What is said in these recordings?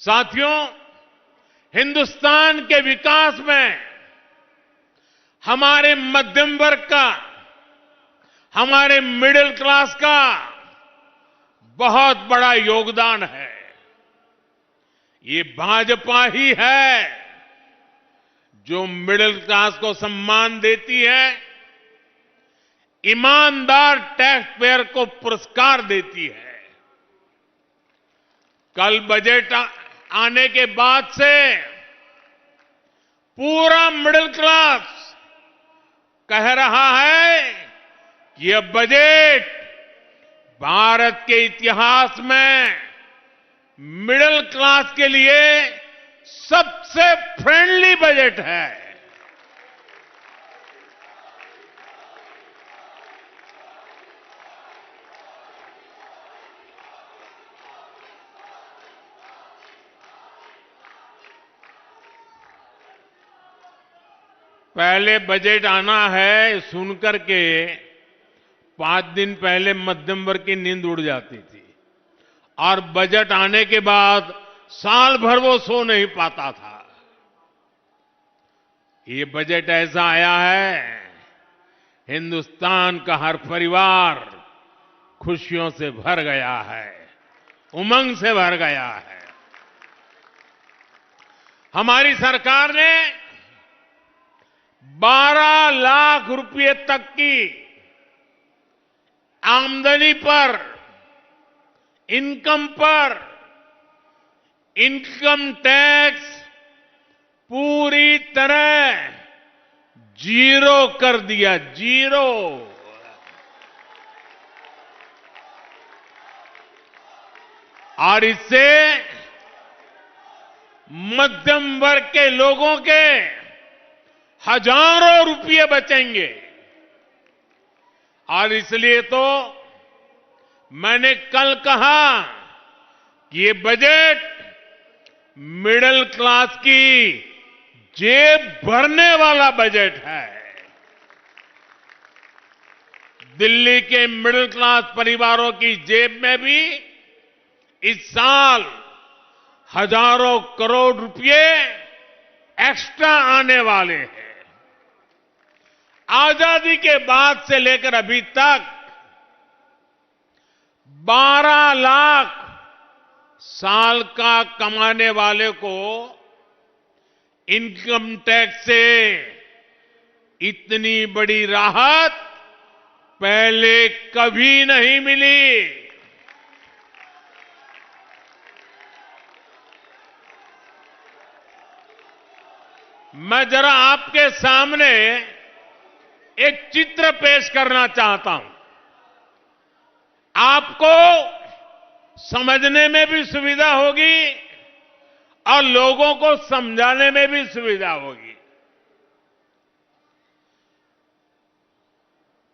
साथियों, हिंदुस्तान के विकास में हमारे मध्यम वर्ग का, हमारे मिडिल क्लास का बहुत बड़ा योगदान है। ये भाजपा ही है जो मिडिल क्लास को सम्मान देती है, ईमानदार टैक्स पेयर को पुरस्कार देती है। कल बजट आने के बाद से पूरा मिडिल क्लास कह रहा है कि यह बजट भारत के इतिहास में मिडिल क्लास के लिए सबसे फ्रेंडली बजट है। पहले बजट आना है सुनकर के 5 दिन पहले मध्यम वर्ग की नींद उड़ जाती थी और बजट आने के बाद साल भर वो सो नहीं पाता था। ये बजट ऐसा आया है, हिंदुस्तान का हर परिवार खुशियों से भर गया है, उमंग से भर गया है। हमारी सरकार ने 12 लाख रुपए तक की आमदनी पर, इनकम पर इनकम टैक्स पूरी तरह जीरो कर दिया, जीरो। और इससे मध्यम वर्ग के लोगों के हजारों रुपये बचेंगे। और इसलिए तो मैंने कल कहा कि ये बजट मिडिल क्लास की जेब भरने वाला बजट है। दिल्ली के मिडिल क्लास परिवारों की जेब में भी इस साल हजारों करोड़ रुपए एक्स्ट्रा आने वाले हैं। आजादी के बाद से लेकर अभी तक 12 लाख साल का कमाने वाले को इनकम टैक्स से इतनी बड़ी राहत पहले कभी नहीं मिली। मैं जरा आपके सामने एक चित्र पेश करना चाहता हूं, आपको समझने में भी सुविधा होगी और लोगों को समझाने में भी सुविधा होगी।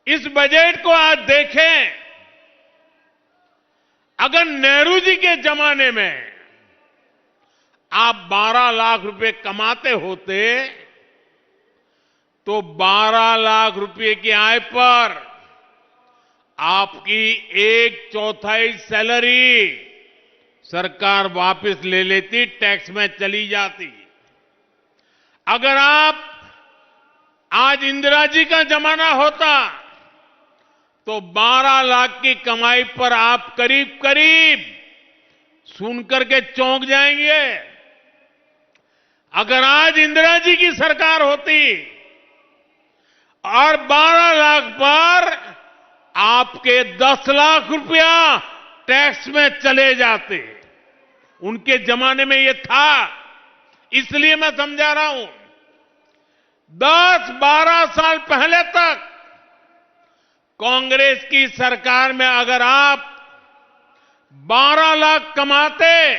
इस बजट को आज देखें, अगर नेहरू जी के जमाने में आप 12 लाख रुपए कमाते होते तो 12 लाख रुपए की आय पर आपकी 1/4 सैलरी सरकार वापस ले लेती, टैक्स में चली जाती। अगर आप आज इंदिरा जी का जमाना होता तो 12 लाख की कमाई पर आप करीब करीब सुनकर के चौंक जाएंगे। अगर आज इंदिरा जी की सरकार होती और 12 लाख पर आपके 10 लाख रुपया टैक्स में चले जाते, उनके जमाने में ये था, इसलिए मैं समझा रहा हूं। 10-12 साल पहले तक कांग्रेस की सरकार में अगर आप 12 लाख कमाते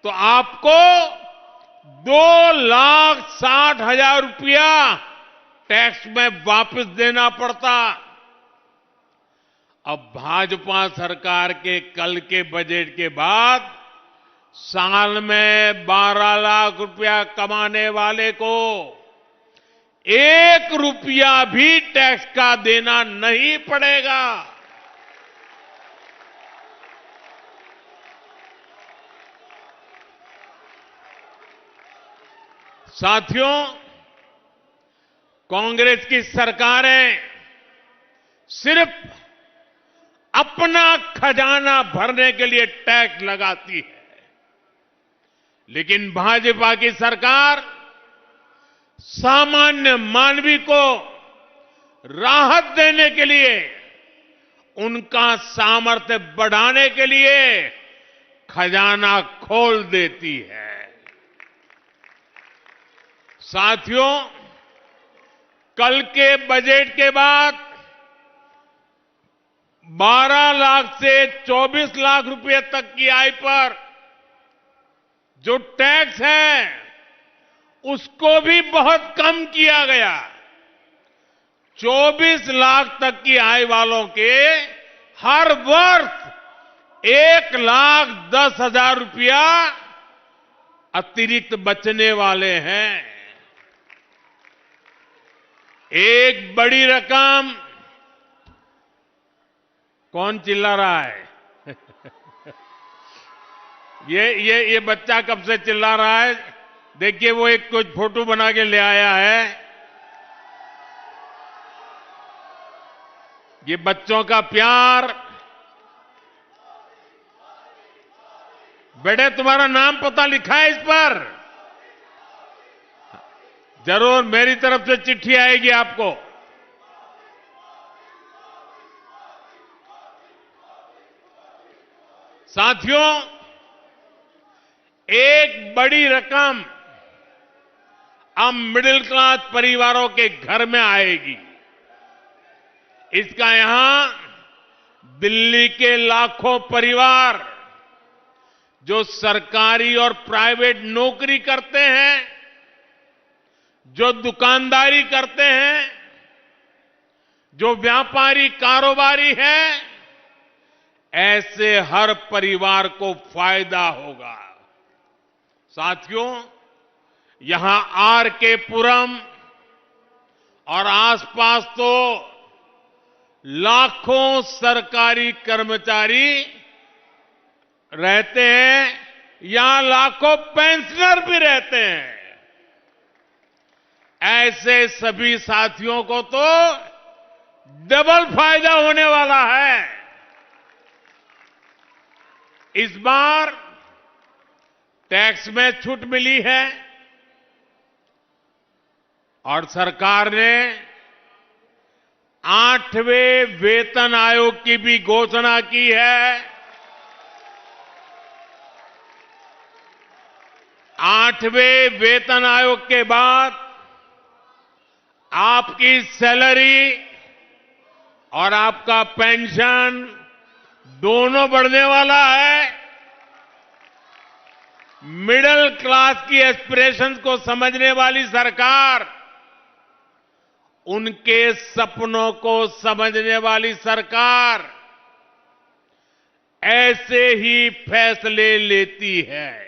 तो आपको 2,60,000 रुपया टैक्स में वापस देना पड़ता। अब भाजपा सरकार के कल के बजट के बाद साल में 12 लाख रुपया कमाने वाले को 1 रुपया भी टैक्स का देना नहीं पड़ेगा। साथियों, कांग्रेस की सरकारें सिर्फ अपना खजाना भरने के लिए टैक्स लगाती है, लेकिन भाजपा की सरकार सामान्य मानवी को राहत देने के लिए, उनका सामर्थ्य बढ़ाने के लिए खजाना खोल देती है। साथियों, कल के बजट के बाद 12 लाख से 24 लाख रुपए तक की आय पर जो टैक्स है, उसको भी बहुत कम किया गया। 24 लाख तक की आय वालों के हर वर्ष 1,10,000 रुपया अतिरिक्त बचने वाले हैं। एक बड़ी रकम। कौन चिल्ला रहा है? ये बच्चा कब से चिल्ला रहा है? देखिए, वो एक कुछ फोटो बना के ले आया है। ये बच्चों का प्यार। बेटे, तुम्हारा नाम पता लिखा है इस पर? जरूर मेरी तरफ से चिट्ठी आएगी आपको। साथियों, एक बड़ी रकम अब मिडिल क्लास परिवारों के घर में आएगी। इसका यहां दिल्ली के लाखों परिवार जो सरकारी और प्राइवेट नौकरी करते हैं, जो दुकानदारी करते हैं, जो व्यापारी कारोबारी हैं, ऐसे हर परिवार को फायदा होगा। साथियों, यहां आर के पुरम और आसपास तो लाखों सरकारी कर्मचारी रहते हैं, यहां लाखों पेंशनर भी रहते हैं। ऐसे सभी साथियों को तो डबल फायदा होने वाला है। इस बार टैक्स में छूट मिली है और सरकार ने 8वें वेतन आयोग की भी घोषणा की है। 8वें वेतन आयोग के बाद आपकी सैलरी और आपका पेंशन दोनों बढ़ने वाला है। मिडिल क्लास की एस्पिरेशंस को समझने वाली सरकार, उनके सपनों को समझने वाली सरकार ऐसे ही फैसले लेती है।